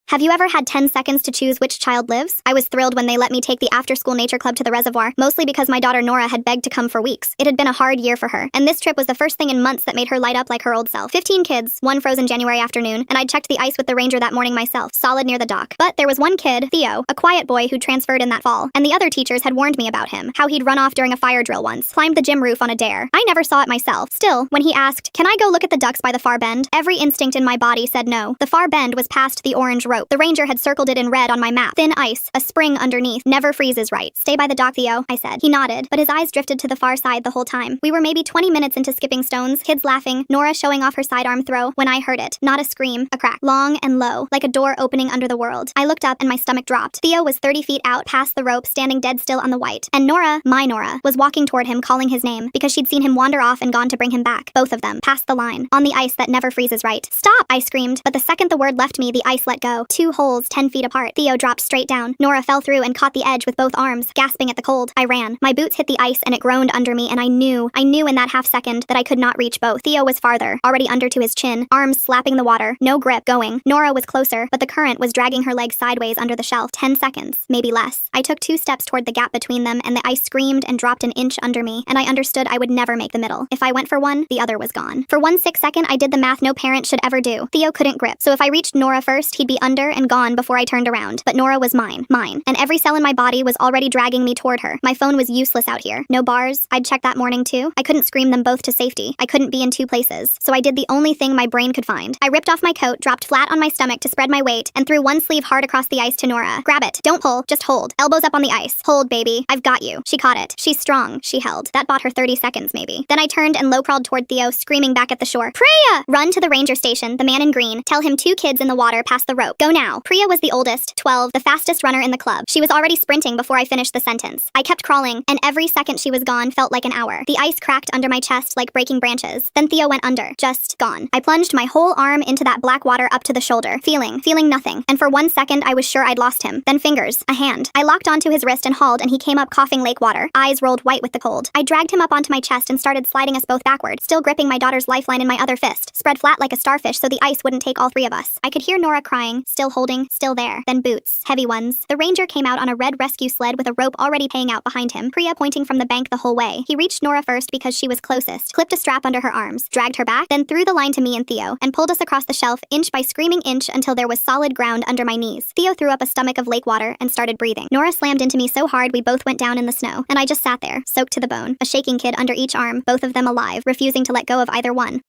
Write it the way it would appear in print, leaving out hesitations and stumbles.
Have you ever had 10 seconds to choose which child lives? I was thrilled when they let me take the after-school nature club to the reservoir, mostly because my daughter Nora had begged to come for weeks. It had been a hard year for her, and this trip was the first thing in months that made her light up like her old self. 15 kids, one frozen January afternoon, and I'd checked the ice with the ranger that morning myself, solid near the dock. But there was one kid, Theo, a quiet boy who transferred in that fall, and the other teachers had warned me about him, how he'd run off during a fire drill once, climbed the gym roof on a dare. I never saw it myself. Still, when he asked, "Can I go look at the ducks by the far bend?" every instinct in my body said no. The far bend was past the orange rope. The ranger had circled it in red on my map. Thin ice, a spring underneath, never freezes right. "Stay by the dock, Theo," I said. He nodded, but his eyes drifted to the far side the whole time. We were maybe 20 minutes into skipping stones, kids laughing, Nora showing off her sidearm throw, when I heard it. Not a scream, a crack. Long and low, like a door opening under the world. I looked up and my stomach dropped. Theo was 30 feet out past the rope, standing dead still on the white. And Nora, my Nora, was walking toward him, calling his name, because she'd seen him wander off and gone to bring him back. Both of them, past the line, on the ice that never freezes right. "Stop!" I screamed, but the second the word left me, the ice let go. 2 holes 10 feet apart. Theo dropped straight down. Nora fell through and caught the edge with both arms, gasping at the cold. I ran. My boots hit the ice and it groaned under me, and I knew in that half second that I could not reach both. Theo was farther, already under to his chin, arms slapping the water, no grip, going. Nora was closer, but the current was dragging her legs sideways under the shelf. 10 seconds, maybe less. I took 2 steps toward the gap between them, and the ice screamed and dropped an inch under me, and I understood I would never make the middle. If I went for one, the other was gone. For 1 6-second, I did the math no parent should ever do. Theo couldn't grip, so if I reached Nora first, he'd be under and gone before I turned around. But Nora was mine, and every cell in my body was already dragging me toward her. My phone was useless out here. No bars. I'd checked that morning too. I couldn't scream them both to safety. I couldn't be in 2 places. So I did the only thing my brain could find. I ripped off my coat, dropped flat on my stomach to spread my weight, and threw one sleeve hard across the ice to Nora. "Grab it. Don't pull. Just hold. Elbows up on the ice. Hold, baby. I've got you." She caught it. She's strong. She held. That bought her 30 seconds, maybe. Then I turned and low-crawled toward Theo, screaming back at the shore. "Priya! Run to the ranger station, the man in green. Tell him 2 kids in the water past the rope. Go now." Priya was the oldest, 12, the fastest runner in the club. She was already sprinting before I finished the sentence. I kept crawling, and every second she was gone felt like an hour. The ice cracked under my chest like breaking branches. Then Theo went under. Just gone. I plunged my whole arm into that black water up to the shoulder, feeling nothing. And for 1 second, I was sure I'd lost him. Then fingers. A hand. I locked onto his wrist and hauled, and he came up coughing lake water. Eyes rolled white with the cold. I dragged him up onto my chest and started sliding us both backward, still gripping my daughter's lifeline in my other fist, spread flat like a starfish so the ice wouldn't take all 3 of us. I could hear Nora crying, still holding, still there. Then boots. Heavy ones. The ranger came out on a red rescue sled with a rope already paying out behind him, Priya pointing from the bank the whole way. He reached Nora first because she was closest, clipped a strap under her arms, dragged her back, then threw the line to me and Theo, and pulled us across the shelf inch by screaming inch until there was solid ground under my knees. Theo threw up a stomach of lake water and started breathing. Nora slammed into me so hard we both went down in the snow, and I just sat there, soaked to the bone, a shaking kid under each arm, both of them alive, refusing to let go of either one.